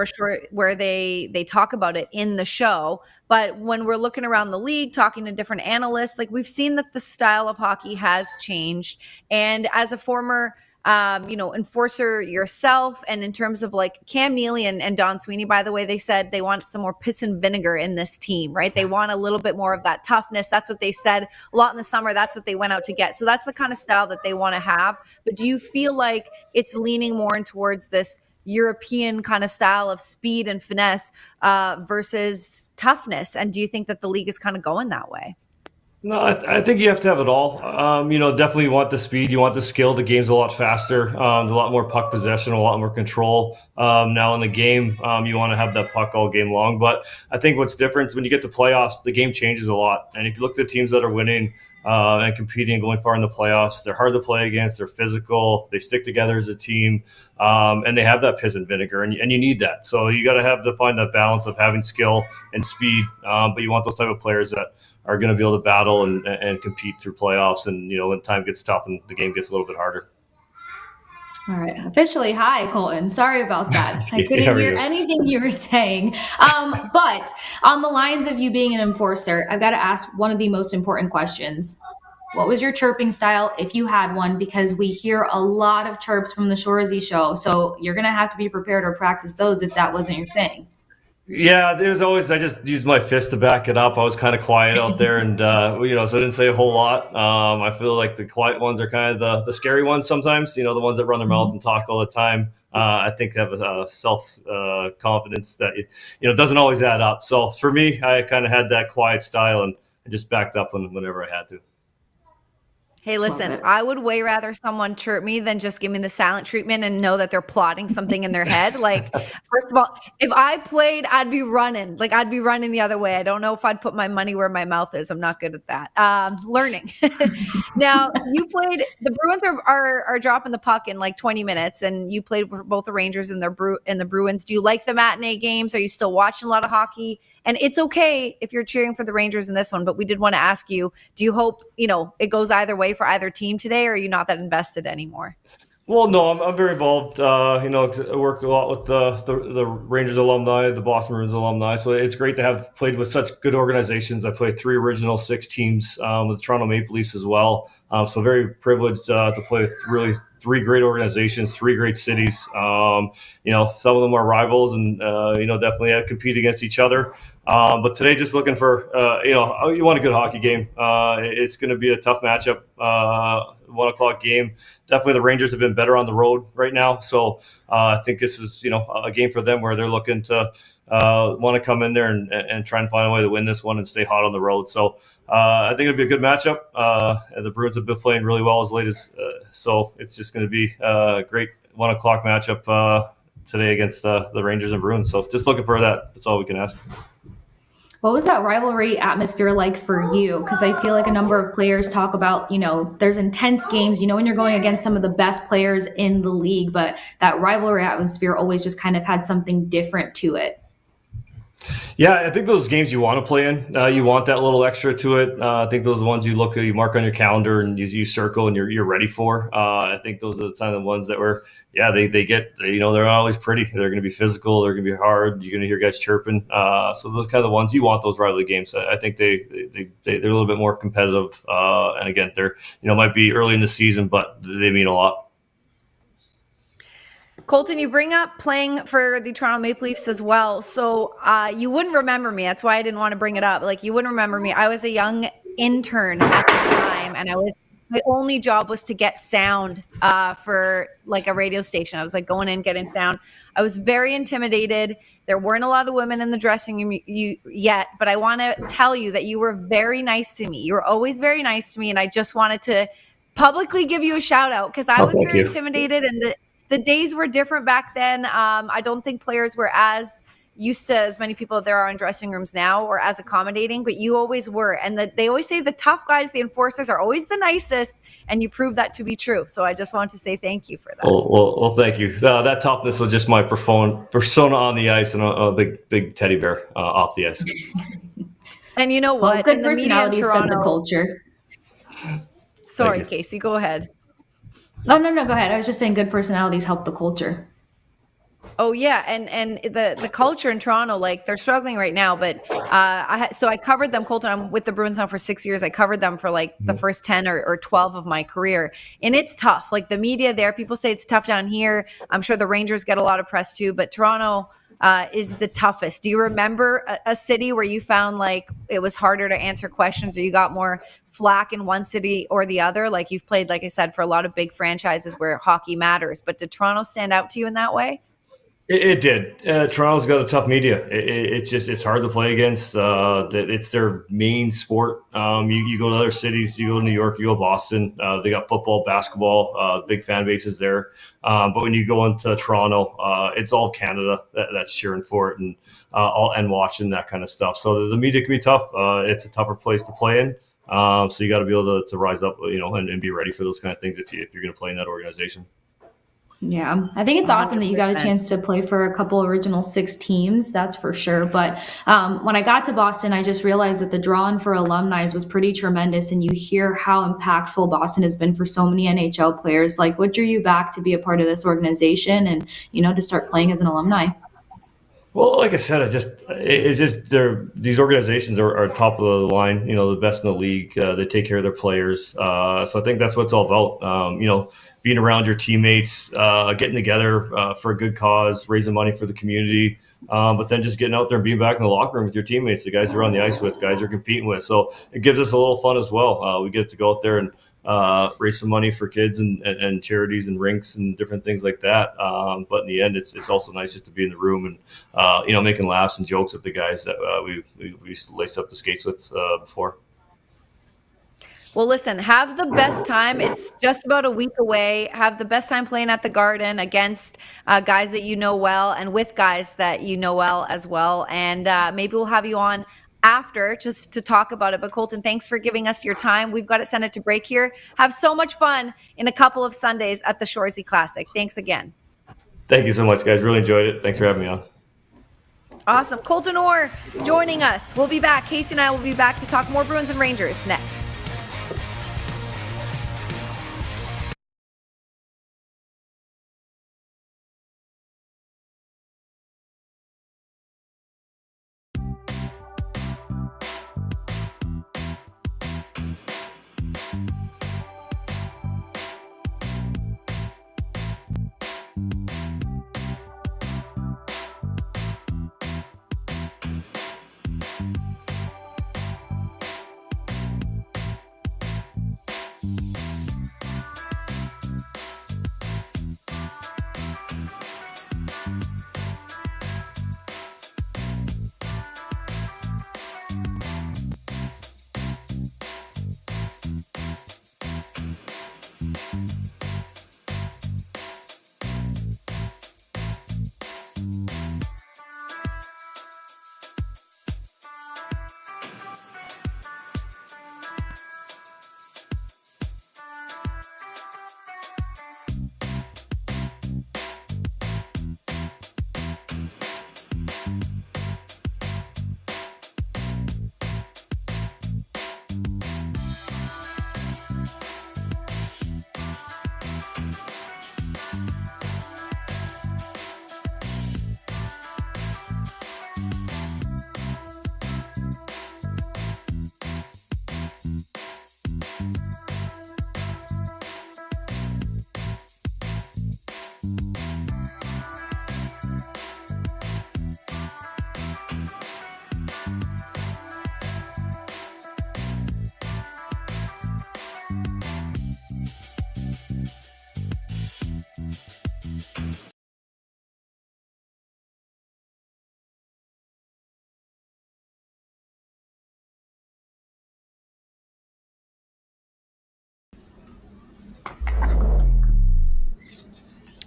where they talk about it in the show. But when we're looking around the league, talking to different analysts, like, we've seen that the style of hockey has changed. And as a former enforcer yourself, and in terms of like Cam Neely and Don Sweeney, by the way, they said they want some more piss and vinegar in this team, right? They want a little bit more of that toughness. That's what they said a lot in the summer. That's what they went out to get. So that's the kind of style that they want to have. But do you feel like it's leaning more in towards this European kind of style of speed and finesse versus toughness? And do you think that the league is kind of going that way? No, I think you have to have it all. Definitely you want the speed, you want the skill. The game's a lot faster, a lot more puck possession, a lot more control. Now in the game, you want to have that puck all game long. But I think what's different is when you get to playoffs, the game changes a lot. And if you look at the teams that are winning and competing and going far in the playoffs, they're hard to play against. They're physical. They stick together as a team, and they have that piss and vinegar, and you need that. So you got to find that balance of having skill and speed, but you want those type of players that are going to be able to battle and compete through playoffs. And, when time gets tough and the game gets a little bit harder. All right. Officially, hi, Colton. Sorry about that. I couldn't hear anything you were saying. But on the lines of you being an enforcer, I've got to ask one of the most important questions. What was your chirping style, if you had one? Because we hear a lot of chirps from the Shoresy show. So you're going to have to be prepared or practice those if that wasn't your thing. Yeah, there's always, I just used my fist to back it up. I was kind of quiet out there and, so I didn't say a whole lot. I feel like the quiet ones are kind of the scary ones sometimes, the ones that run their mouths and talk all the time. I think they have a self-confidence that, doesn't always add up. So for me, I kind of had that quiet style and I just backed up whenever I had to. Hey, listen, I would way rather someone chirp me than just give me the silent treatment and know that they're plotting something in their head. Like, first of all, if I played, I'd be running. Like, I'd be running the other way. I don't know if I'd put my money where my mouth is. I'm not good at that. Learning. Now, you played, the Bruins are dropping the puck in like 20 minutes, and you played for both the Rangers and the Bruins. Do you like the matinee games? Are you still watching a lot of hockey? And it's okay if you're cheering for the Rangers in this one, but we did want to ask you, do you hope, it goes either way for either team today, or are you not that invested anymore? Well, no, I'm very involved. I work a lot with the Rangers alumni, the Boston Bruins alumni. So it's great to have played with such good organizations. I played 3 original 6 teams with the Toronto Maple Leafs as well. So very privileged to play with really 3 great organizations, 3 great cities. Some of them are rivals and, definitely compete against each other. But today, just looking for, you want a good hockey game. It's going to be a tough matchup, 1 o'clock game. Definitely the Rangers have been better on the road right now. So I think this is, a game for them where they're looking to want to come in there and try and find a way to win this one and stay hot on the road. So I think it'll be a good matchup. The Bruins have been playing really well as late as, so it's just going to be a great 1 o'clock matchup today against the Rangers and Bruins. So just looking for that. That's all we can ask. What was that rivalry atmosphere like for you? Because I feel like a number of players talk about, there's intense games, when you're going against some of the best players in the league, but that rivalry atmosphere always just kind of had something different to it. Yeah, I think those games you want to play in, you want that little extra to it. I think those are the ones you mark on your calendar and you circle and you're ready for. I think those are the kind of ones that were, they get, they're not always pretty. They're going to be physical. They're going to be hard. You're going to hear guys chirping. So those kind of the ones you want, those rivalry games. I think they're a little bit more competitive. And again, they're, might be early in the season, but they mean a lot. Colton, you bring up playing for the Toronto Maple Leafs as well. So you wouldn't remember me. That's why I didn't want to bring it up. Like, you wouldn't remember me. I was a young intern at the time, and my only job was to get sound for like a radio station. I was like going in, getting sound. I was very intimidated. There weren't a lot of women in the dressing room yet, but I want to tell you that you were very nice to me. You were always very nice to me, and I just wanted to publicly give you a shout out because I was very intimidated, and the days were different back then. I don't think players were as used to as many people there are in dressing rooms now or as accommodating, but you always were. And they always say the tough guys, the enforcers, are always the nicest, and you proved that to be true. So I just want to say thank you for that. Well, thank you. That toughness was just my persona on the ice and a big teddy bear off the ice. And you know what? Good personality set the culture. Sorry, Kasey, go ahead. No, go ahead. I was just saying good personalities help the culture. Oh yeah, and the culture in Toronto, like, they're struggling right now. But I covered them, Colton. I'm with the Bruins now for 6 years. I covered them for like the first 10 or 12 of my career, and it's tough. Like, the media there, people say it's tough down here. I'm sure the Rangers get a lot of press too, but Toronto is the toughest. Do you remember a city where you found like it was harder to answer questions, or you got more flack in one city or the other? Like, you've played, like I said, for a lot of big franchises where hockey matters, but did Toronto stand out to you in that way? It did. Toronto's got a tough media. It's hard to play against. It's their main sport. You go to other cities, you go to New York, you go to Boston. They got football, basketball, big fan bases there. But when you go into Toronto, it's all Canada that's cheering for it and watching that kind of stuff. So the media can be tough. It's a tougher place to play in. So you got to be able to rise up, and be ready for those kind of things if you're going to play in that organization. Yeah, I think it's awesome that you got a chance to play for a couple original 6 teams. That's for sure. But when I got to Boston, I just realized that the drawing for alumni was pretty tremendous. And you hear how impactful Boston has been for so many NHL players. Like, what drew you back to be a part of this organization and, to start playing as an alumni? Well, like I said, these organizations are top of the line, the best in the league. They take care of their players. So I think that's what it's all about. Being around your teammates, getting together for a good cause, raising money for the community, but then just getting out there and being back in the locker room with your teammates, the guys you're on the ice with, guys you're competing with. So it gives us a little fun as well. We get to go out there and raise some money for kids and charities and rinks and different things like that. But in the end, it's also nice just to be in the room and making laughs and jokes with the guys that we used to lace up the skates with before. Well, listen, have the best time. It's just about a week away. Have the best time playing at the Garden against guys that you know well and with guys that you know well as well. And maybe we'll have you on after just to talk about it. But Colton, thanks for giving us your time. We've got to send it to break here. Have so much fun in a couple of Sundays at the Shoresy Classic. Thanks again. Thank you so much, guys. Really enjoyed it. Thanks for having me on. Awesome. Colton Orr joining us. We'll be back. Kasey and I will be back to talk more Bruins and Rangers next.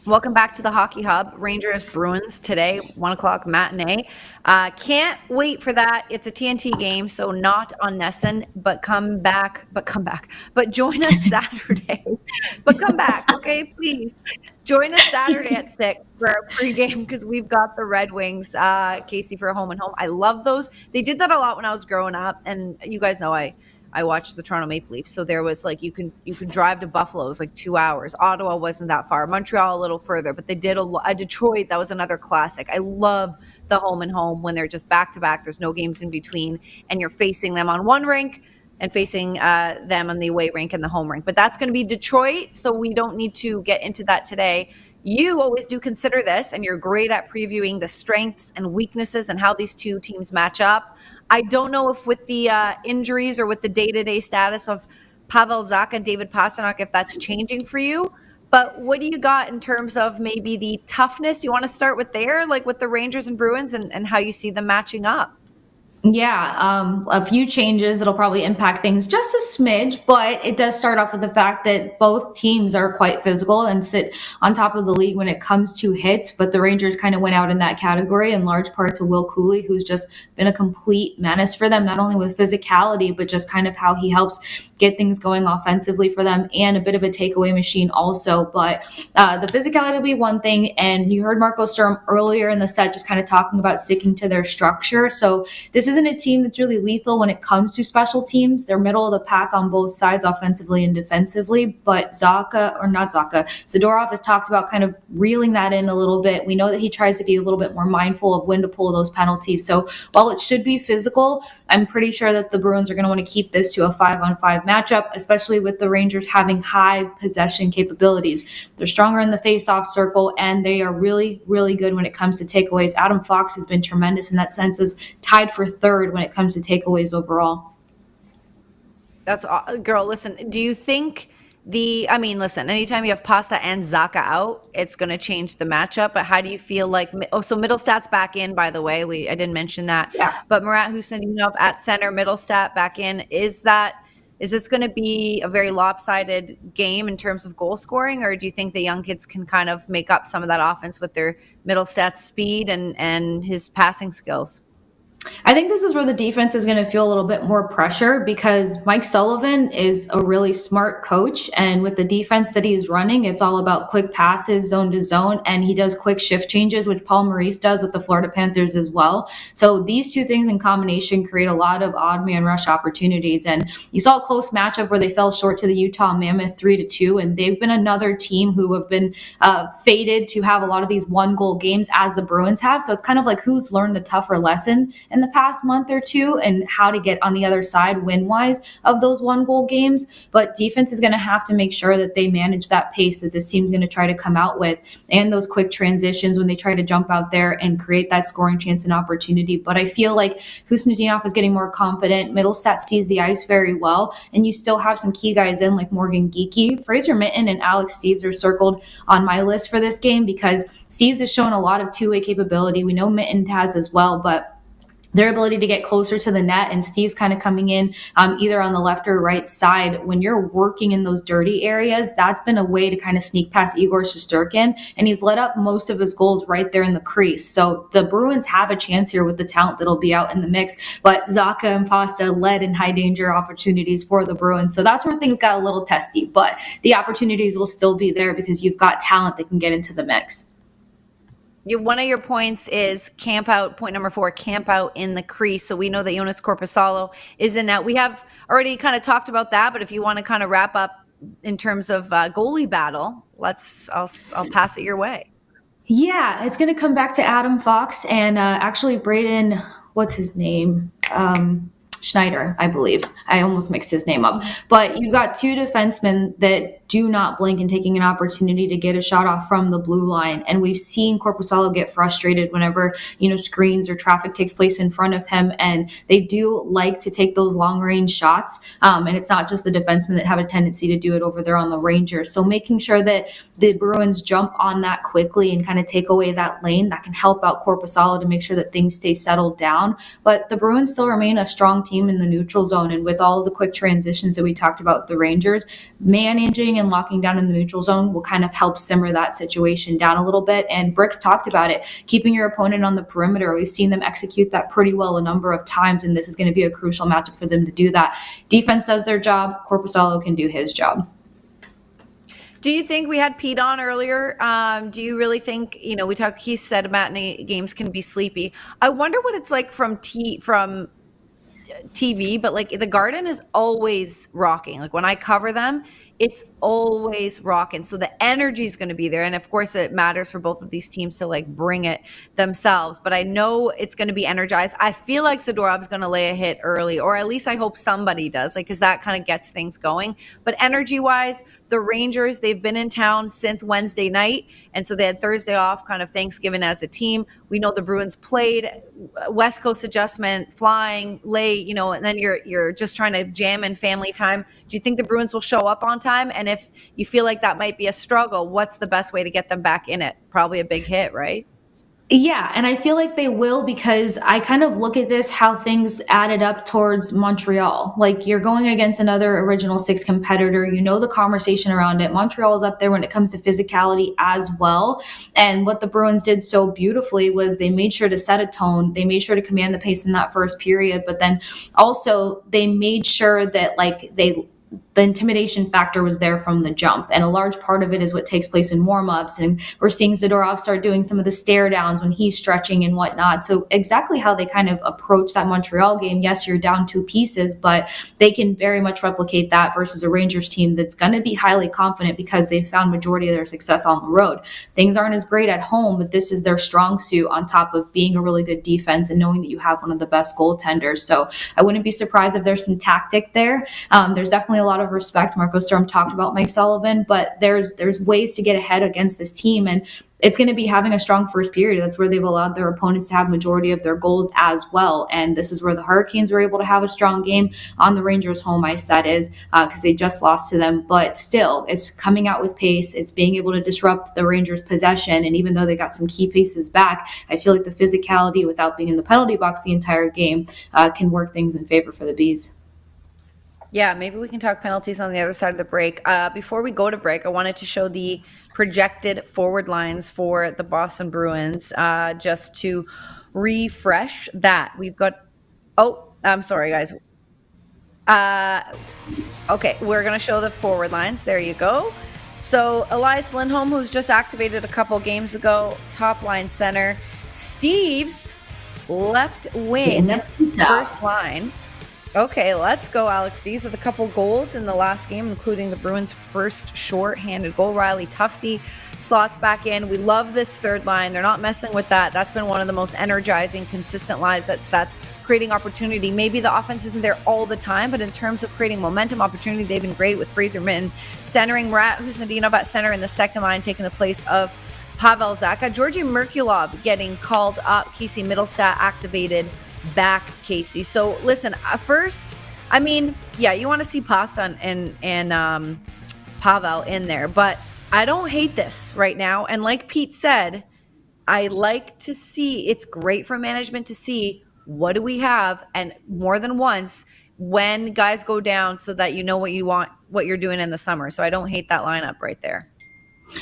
Welcome back to the Hockey Hub. Rangers Bruins today, 1:00 matinee. Can't wait for that. It's a TNT game, so not on Nesson, but join us Saturday. But come back, okay? Please join us Saturday at 6 for our pregame because we've got the Red Wings, Kasey, for a home and home. I love those. They did that a lot when I was growing up, and you guys know I watched the Toronto Maple Leafs. So there was you can drive to Buffalo. It was 2 hours. Ottawa wasn't that far. Montreal a little further, but they did a Detroit. That was another classic. I love the home and home when they're just back to back. There's no games in between and you're facing them on one rink and facing them on the away rink and the home rink. But that's going to be Detroit. So we don't need to get into that today. You always do consider this, and you're great at previewing the strengths and weaknesses and how these two teams match up. I don't know if with the injuries or with the day-to-day status of Pavel Zacha and David Pastrnak, if that's changing for you. But what do you got in terms of maybe the toughness? Do you want to start with there, like with the Rangers and Bruins, and how you see them matching up? Yeah, a few changes that'll probably impact things just a smidge, but it does start off with the fact that both teams are quite physical and sit on top of the league when it comes to hits. But the Rangers kind of went out in that category in large part to Will Cooley, who's just been a complete menace for them, not only with physicality, but just kind of how he helps get things going offensively for them, and a bit of a takeaway machine also. But the physicality will be one thing, and you heard Marco Sturm earlier in the set just kind of talking about sticking to their structure. So this isn't a team that's really lethal when it comes to special teams. They're middle of the pack on both sides, offensively and defensively. But Zadorov has talked about kind of reeling that in a little bit. We know that he tries to be a little bit more mindful of when to pull those penalties. So while it should be physical, I'm pretty sure that the Bruins are going to want to keep this to a 5-on-5 matchup, especially with the Rangers having high possession capabilities. They're stronger in the face-off circle, and they are really, really good when it comes to takeaways. Adam Fox has been tremendous in that sense, is tied for third when it comes to takeaways overall. That's girl. Listen, do you think listen, anytime you have Pasta and Zacha out, it's going to change the matchup. But how do you feel like? So Middlestad's back in, by the way. I didn't mention that. Yeah. But Murat Huseynov at center, Middlestat back in. Is this going to be a very lopsided game in terms of goal scoring, or do you think the young kids can kind of make up some of that offense with their Middlestat speed and his passing skills? I think this is where the defense is going to feel a little bit more pressure, because Mike Sullivan is a really smart coach. And with the defense that he's running, it's all about quick passes, zone to zone. And he does quick shift changes, which Paul Maurice does with the Florida Panthers as well. So these two things in combination create a lot of odd man rush opportunities. And you saw a close matchup where they fell short to the Utah Mammoth 3-2. And they've been another team who have been fated to have a lot of these 1-goal games, as the Bruins have. So it's kind of like who's learned the tougher lesson in the past month or two and how to get on the other side win-wise of those 1-goal games. But defense is going to have to make sure that they manage that pace that this team's going to try to come out with, and those quick transitions when they try to jump out there and create that scoring chance and opportunity. But I feel like Huseynov is getting more confident. Middlestat sees the ice very well, and you still have some key guys in like Morgan Geekie. Fraser Minton and Alex Steeves are circled on my list for this game because Steeves has shown a lot of two-way capability. We know Minton has as well, but their ability to get closer to the net, and Steve's kind of coming in either on the left or right side. When you're working in those dirty areas, that's been a way to kind of sneak past Igor Shesterkin, and he's let up most of his goals right there in the crease. So the Bruins have a chance here with the talent that'll be out in the mix, but Zacha and Pasta led in high danger opportunities for the Bruins. So that's where things got a little testy, but the opportunities will still be there because you've got talent that can get into the mix. One of your points is camp out. Point number 4, camp out in the crease. So we know that Joonas Korpisalo is in that. We have already kind of talked about that, but if you want to kind of wrap up in terms of goalie battle, I'll pass it your way. Yeah, it's going to come back to Adam Fox and actually Braden, what's his name? Schneider, I believe. I almost mixed his name up. But you've got two defensemen that do not blink and taking an opportunity to get a shot off from the blue line. And we've seen Korpisalo get frustrated whenever, screens or traffic takes place in front of him. And they do like to take those long range shots. And it's not just the defensemen that have a tendency to do it over there on the Rangers. So making sure that the Bruins jump on that quickly and kind of take away that lane, that can help out Korpisalo to make sure that things stay settled down. But the Bruins still remain a strong team in the neutral zone. And with all the quick transitions that we talked about with the Rangers, managing and locking down in the neutral zone will kind of help simmer that situation down a little bit. And Bricks talked about it, keeping your opponent on the perimeter. We've seen them execute that pretty well a number of times, and this is going to be a crucial matchup for them to do that. Defense does their job. Korpisalo can do his job. Do you think we had Pete on earlier? Do you really think, he said matinee games can be sleepy. I wonder what it's like from TV, but like the Garden is always rocking. Like when I cover them, it's always rocking. So the energy is going to be there. And of course it matters for both of these teams to like bring it themselves, but I know it's going to be energized. I feel like Zadorov's going to lay a hit early, or at least I hope somebody does, because that kind of gets things going. But energy wise, the Rangers, they've been in town since Wednesday night. And so they had Thursday off, kind of Thanksgiving as a team. We know the Bruins played West Coast adjustment, flying late, and then you're just trying to jam in family time. Do you think the Bruins will show up on time halftime? And if you feel like that might be a struggle, what's the best way to get them back in it? Probably a big hit, right? Yeah, and I feel like they will, because I kind of look at this, how things added up towards Montreal. Like, you're going against another Original Six competitor. You know the conversation around it. Montreal is up there when it comes to physicality as well. And what the Bruins did so beautifully was they made sure to set a tone. They made sure to command the pace in that first period. But then also they made sure that, like, the intimidation factor was there from the jump. And a large part of it is what takes place in warmups. And we're seeing Zadorov start doing some of the stare downs when he's stretching and whatnot. So exactly how they kind of approach that Montreal game. Yes, you're down 2 pieces, but they can very much replicate that versus a Rangers team that's going to be highly confident because they've found majority of their success on the road. Things aren't as great at home, but this is their strong suit, on top of being a really good defense and knowing that you have one of the best goaltenders. So I wouldn't be surprised if there's some tactic there. There's definitely a lot of respect. Marco Sturm talked about Mike Sullivan, but there's ways to get ahead against this team, and it's going to be having a strong first period. That's where they've allowed their opponents to have majority of their goals as well. And this is where the Hurricanes were able to have a strong game on the Rangers' home ice, that is, because they just lost to them. But still, it's coming out with pace. It's being able to disrupt the Rangers' possession. And even though they got some key pieces back, I feel like the physicality, without being in the penalty box the entire game, can work things in favor for the Bees. Yeah, maybe we can talk penalties on the other side of the break. Before we go to break, I wanted to show the projected forward lines for the Boston Bruins, just to refresh that. We've got, I'm sorry, guys. Okay, we're going to show the forward lines. There you go. So Elias Lindholm, who's just activated a couple games ago, top line center. Steve's left wing, first line. Okay, let's go, Alex Steves, with a couple goals in the last game, including the Bruins' first short-handed goal. Riley Tufte slots back in. We love this third line. They're not messing with that. That's been one of the most energizing, consistent lines that's creating opportunity. Maybe the offense isn't there all the time, but in terms of creating momentum opportunity, they've been great with Fraser Minten centering, Murat Husnudinov at center in the second line, taking the place of Pavel Zacha. Georgi Merkulov getting called up. Casey Middlestat activated back, Casey. So listen, first, I mean, yeah, you want to see Pasta and Pavel in there, but I don't hate this right now. And like Pete said, I like to see, it's great for management to see what do we have, and more than once when guys go down, so that you know what you want, what you're doing in the summer. So I don't hate that lineup right there.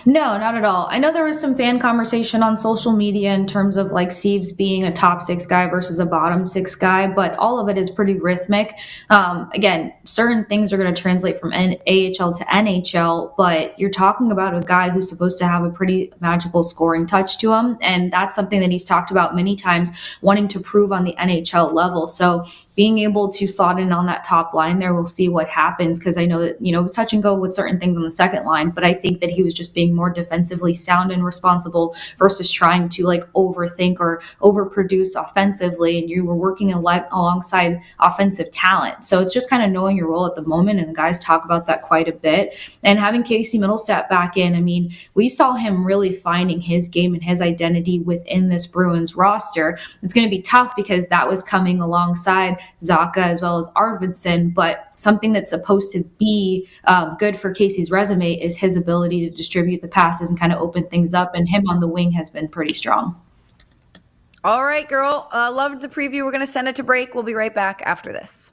No, not at all. I know there was some fan conversation on social media in terms of like Steves being a top 6 guy versus a bottom 6 guy, but all of it is pretty rhythmic. Again, certain things are going to translate from AHL to NHL, but you're talking about a guy who's supposed to have a pretty magical scoring touch to him. And that's something that he's talked about many times, wanting to prove on the NHL level. So being able to slot in on that top line there, we'll see what happens, because I know that, it was touch and go with certain things on the second line, but I think that he was just being more defensively sound and responsible versus trying to like overthink or overproduce offensively, and you were working alongside offensive talent. So it's just kind of knowing your role at the moment, and the guys talk about that quite a bit. And having Casey Middlestat back in, I mean, we saw him really finding his game and his identity within this Bruins roster. It's going to be tough because that was coming alongside Zacha as well as Arvidsson, but something that's supposed to be good for Casey's resume is his ability to distribute the passes and kind of open things up, and him on the wing has been pretty strong. All right, girl. Loved the preview. We're going to send it to break. We'll be right back after this.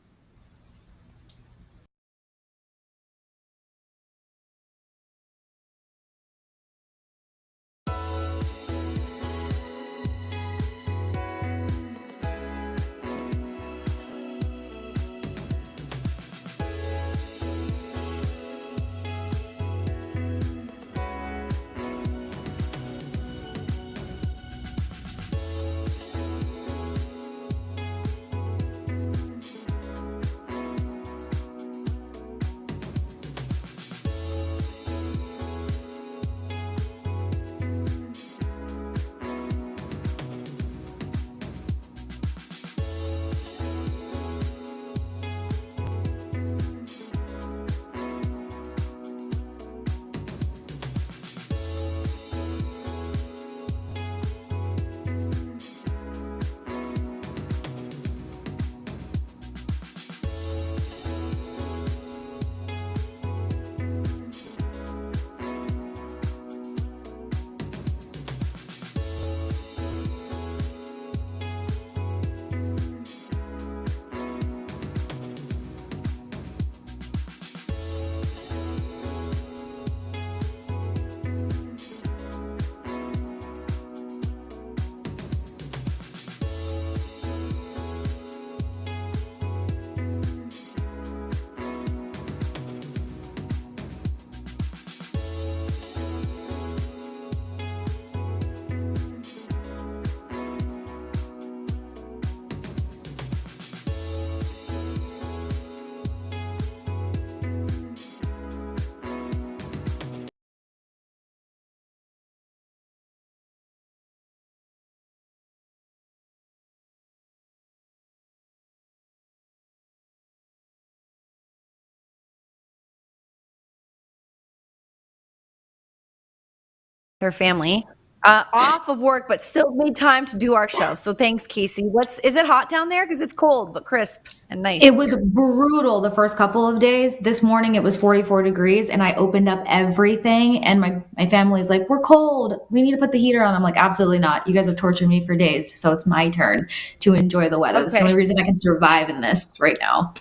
their family, off of work, but still made time to do our show. So thanks, Kasey. Is it hot down there? Because it's cold, but crisp and nice. It was brutal the first couple of days. This morning it was 44 degrees and I opened up everything and my family's like, we're cold. We need to put the heater on. I'm like, absolutely not. You guys have tortured me for days. So it's my turn to enjoy the weather. That's the only reason I can survive in this right now.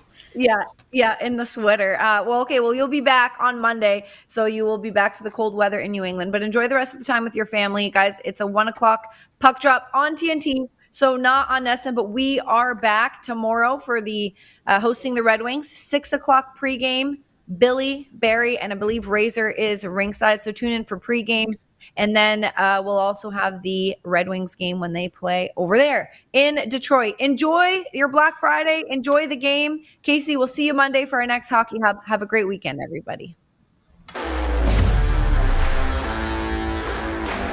Yeah, in the sweater. Well, you'll be back on Monday, so you will be back to the cold weather in New England. But enjoy the rest of the time with your family, guys. It's a 1:00 puck drop on TNT, so not on NESN. But we are back tomorrow for the hosting the Red Wings 6:00 pregame. Billy, Barry, and I believe Razor is ringside, so tune in for pregame. And then we'll also have the Red Wings game when they play over there in Detroit. Enjoy your Black Friday. Enjoy the game. Kasey, we'll see you Monday for our next Hockey Hub. Have a great weekend, everybody.